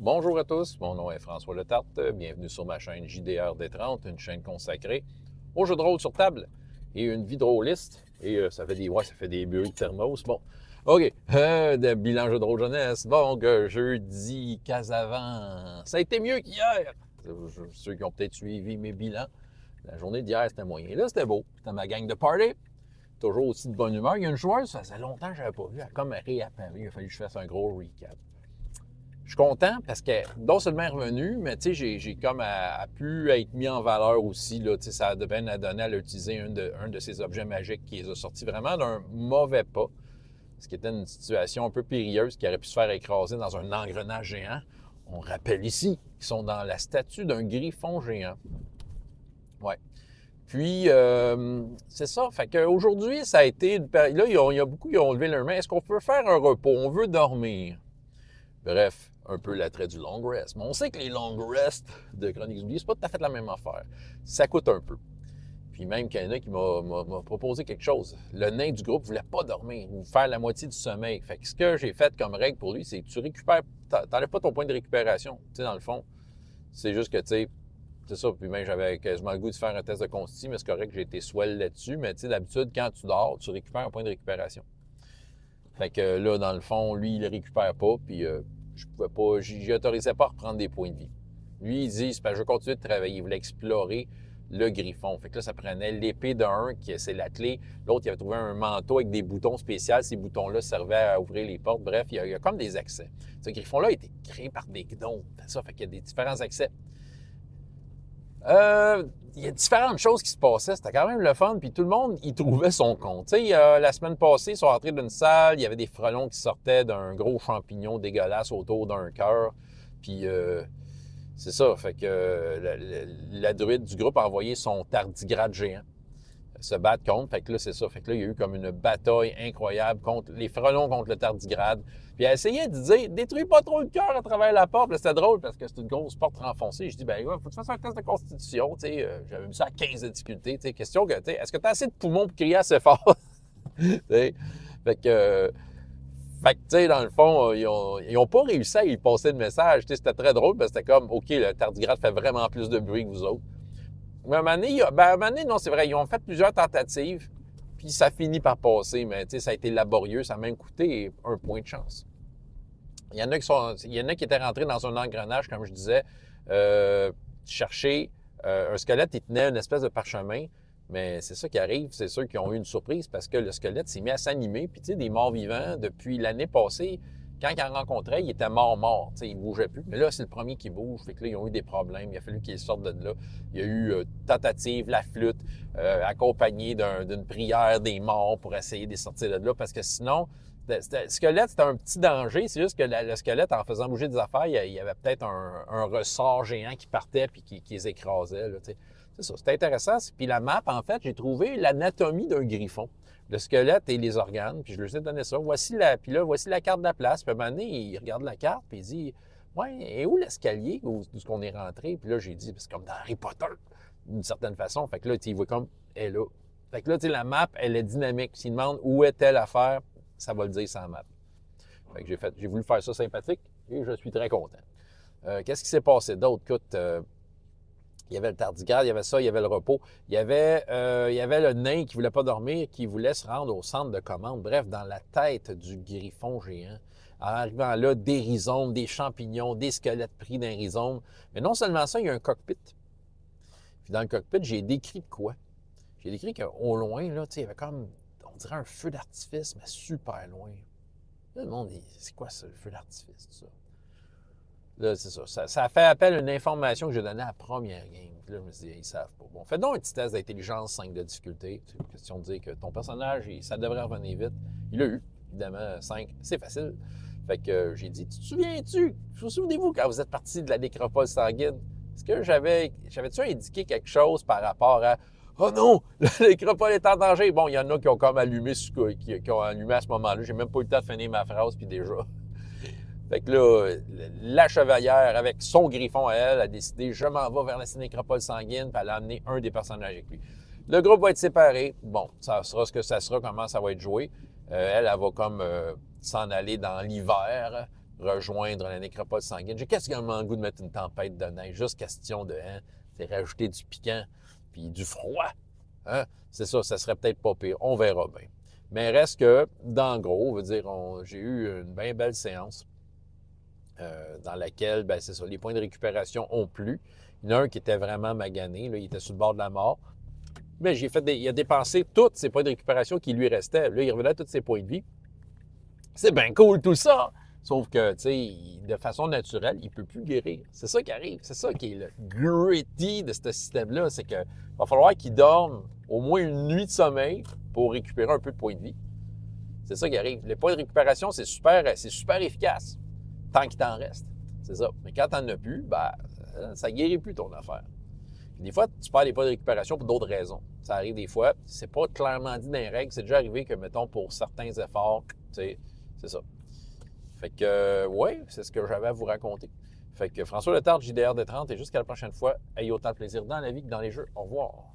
Bonjour à tous, mon nom est François Letarte. Bienvenue sur ma chaîne JDR D30, une chaîne consacrée aux jeux de rôle sur table et une vie de rôliste. Et ça fait des bruits de thermos. Bon, OK, de bilan jeu de rôle jeunesse. Donc, jeudi, Casavant, ça a été mieux qu'hier. Ceux qui ont peut-être suivi mes bilans, la journée d'hier, c'était moyen. Là, c'était beau. C'était ma gang de party. Toujours aussi de bonne humeur. Il y a une joueuse, ça faisait longtemps que je n'avais pas vu. Elle a comme réapparu. Il a fallu que je fasse un gros recap. Je suis content parce que non seulement est revenu, mais tu sais, j'ai comme pu être mis en valeur aussi. Là, tu sais, ça a bien donné à l'utiliser un de ces objets magiques qui les a sortis vraiment d'un mauvais pas. Ce qui était une situation un peu périlleuse qui aurait pu se faire écraser dans un engrenage géant. On rappelle ici qu'ils sont dans la statue d'un griffon géant. Ouais. Puis, c'est ça. Fait qu'aujourd'hui, ça a été une période. Là, il y a beaucoup qui ont levé leur main. Est-ce qu'on peut faire un repos? On veut dormir. Bref, un peu l'attrait du long rest. Mais on sait que les long rests de Chroniques oubliées, c'est pas tout à fait la même affaire. Ça coûte un peu. Puis même qu'il y en a qui m'a proposé quelque chose. Le nain du groupe voulait pas dormir ou faire la moitié du sommeil. Fait que ce que j'ai fait comme règle pour lui, c'est que tu récupères, t'enlèves pas ton point de récupération. Tu sais, dans le fond, c'est juste que, tu sais, c'est ça. Puis même, j'avais quasiment le goût de faire un test de consti, mais c'est correct que j'ai été swell là-dessus. Mais tu sais, d'habitude, quand tu dors, tu récupères un point de récupération. Fait que là, dans le fond, lui, il le récupère pas, puis je pouvais pas, j'y autorisais pas à reprendre des points de vie. Lui, il dit, c'est parce que je veux continuer de travailler. Il voulait explorer le griffon. Fait que là, ça prenait l'épée d'un, qui c'est la clé. L'autre, il avait trouvé un manteau avec des boutons spéciaux. Ces boutons-là servaient à ouvrir les portes. Bref, il y a comme des accès. Ce griffon-là a été créé par des gnomes. Ça fait qu'il y a des différents accès. Il y a différentes choses qui se passaient. C'était quand même le fun. Puis tout le monde y trouvait son compte. Tu sais, la semaine passée, ils sont rentrés d'une salle. Il y avait des frelons qui sortaient d'un gros champignon dégueulasse autour d'un cœur. Puis c'est ça. Fait que la druide du groupe a envoyé son tardigrade géant se battre contre. Fait que là, c'est ça. Fait que là, il y a eu comme une bataille incroyable contre les frelons contre le tardigrade. Puis elle essayait de dire, détruis pas trop le cœur à travers la porte. C'était drôle parce que c'est une grosse porte renfoncée. Je dis, ben, faut que tu fasses un test de constitution. Tu sais, j'avais mis ça à 15 de difficulté. Tu sais, question que, tu sais, est-ce que tu as assez de poumons pour crier assez fort? Tu sais, fait que, tu sais, dans le fond, ils ont pas réussi à y passer le message. Tu sais, c'était très drôle parce que c'était comme, OK, le tardigrade fait vraiment plus de bruit que vous autres. Mais à un moment donné, non, c'est vrai, ils ont fait plusieurs tentatives, puis ça finit par passer, mais tu sais, ça a été laborieux, ça a même coûté un point de chance. Il y en a qui étaient rentrés dans un engrenage, comme je disais, chercher un squelette, il tenait une espèce de parchemin, mais c'est ça qui arrive, c'est ceux qui ont eu une surprise parce que le squelette s'est mis à s'animer, puis tu sais, des morts vivants, depuis l'année passée, quand ils en rencontraient, il était mort. Tu sais, il ne bougeait plus. Mais là, c'est le premier qui bouge. Fait que là, ils ont eu des problèmes. Il a fallu qu'ils sortent de là. Il y a eu tentative, la flûte, accompagnée d'une prière des morts pour essayer de les sortir de là. Parce que sinon, le squelette, c'était un petit danger. C'est juste que le squelette, en faisant bouger des affaires, il y avait peut-être un ressort géant qui partait puis qui les écrasait. Là, c'est ça, c'était intéressant. Puis la map, en fait, j'ai trouvé l'anatomie d'un griffon. Le squelette et les organes, puis je leur ai donné ça. Voici la carte de la place. Puis à un moment donné, il regarde la carte, puis il dit « Ouais, et où l'escalier d'où qu'on est rentré? » Puis là, j'ai dit « C'est comme dans Harry Potter, d'une certaine façon. » Fait que là, il voit comme « Elle est là. » Fait que là, la map, elle est dynamique. S'il demande où est telle affaire, ça va le dire sans map. Fait que j'ai voulu faire ça sympathique et je suis très content. Qu'est-ce qui s'est passé d'autre? Écoute, il y avait le tardigrade, il y avait ça, il y avait le repos. Il y avait le nain qui ne voulait pas dormir, qui voulait se rendre au centre de commande. Bref, dans la tête du griffon géant. En arrivant là, des rhizomes, des champignons, des squelettes pris d'un rhizome. Mais non seulement ça, il y a un cockpit. Puis dans le cockpit, j'ai décrit de quoi? J'ai décrit qu'au loin, là, il y avait comme, on dirait un feu d'artifice, mais super loin. Là, le monde dit, c'est quoi ça, le feu d'artifice, tout ça? Là, c'est ça. Ça fait appel à une information que j'ai donnée à la première game. Puis là, je me suis dit, ils savent pas. Bon, fais donc un petit test d'intelligence 5 de difficulté. C'est une question de dire que ton personnage, ça devrait revenir vite. Il l'a eu, évidemment, 5. C'est facile. Fait que j'ai dit, tu te souviens-tu? Vous souvenez-vous quand vous êtes parti de la nécropole sanguine? Est-ce que j'avais-tu indiqué quelque chose par rapport à oh non, la nécropole est en danger? Bon, il y en a qui ont comme allumé, qui ont allumé à ce moment-là. J'ai même pas eu le temps de finir ma phrase, puis déjà. Fait que là, la chevalière, avec son griffon à elle, a décidé, je m'en vais vers la nécropole sanguine, puis elle a amené un des personnages avec lui. Le groupe va être séparé. Bon, ça sera ce que ça sera, comment ça va être joué. Elle va comme s'en aller dans l'hiver, rejoindre la nécropole sanguine. J'ai quasiment le goût de mettre une tempête de neige, juste question de, c'est rajouter du piquant puis du froid. Hein? C'est ça serait peut-être pas pire. On verra bien. Mais reste que, dans le gros, on veut dire, j'ai eu une bien belle séance dans laquelle, ben c'est ça, les points de récupération ont plu. Il y en a un qui était vraiment magané, là, il était sur le bord de la mort. Mais il a dépensé tous ses points de récupération qui lui restaient. Là, il revenait à tous ses points de vie. C'est bien cool tout ça! Sauf que, tu sais, de façon naturelle, il ne peut plus guérir. C'est ça qui arrive. C'est ça qui est le gritty de ce système-là. C'est qu'il va falloir qu'il dorme au moins une nuit de sommeil pour récupérer un peu de points de vie. C'est ça qui arrive. Les points de récupération, c'est super efficace. Tant qu'il t'en reste. C'est ça. Mais quand t'en as plus, ben, ça guérit plus ton affaire. Puis des fois, tu perds les points de récupération pour d'autres raisons. Ça arrive des fois. C'est pas clairement dit dans les règles. C'est déjà arrivé que, mettons, pour certains efforts, tu sais, c'est ça. Fait que, ouais, c'est ce que j'avais à vous raconter. Fait que François Letarte, JDR de 30, et jusqu'à la prochaine fois, ayez autant de plaisir dans la vie que dans les jeux. Au revoir.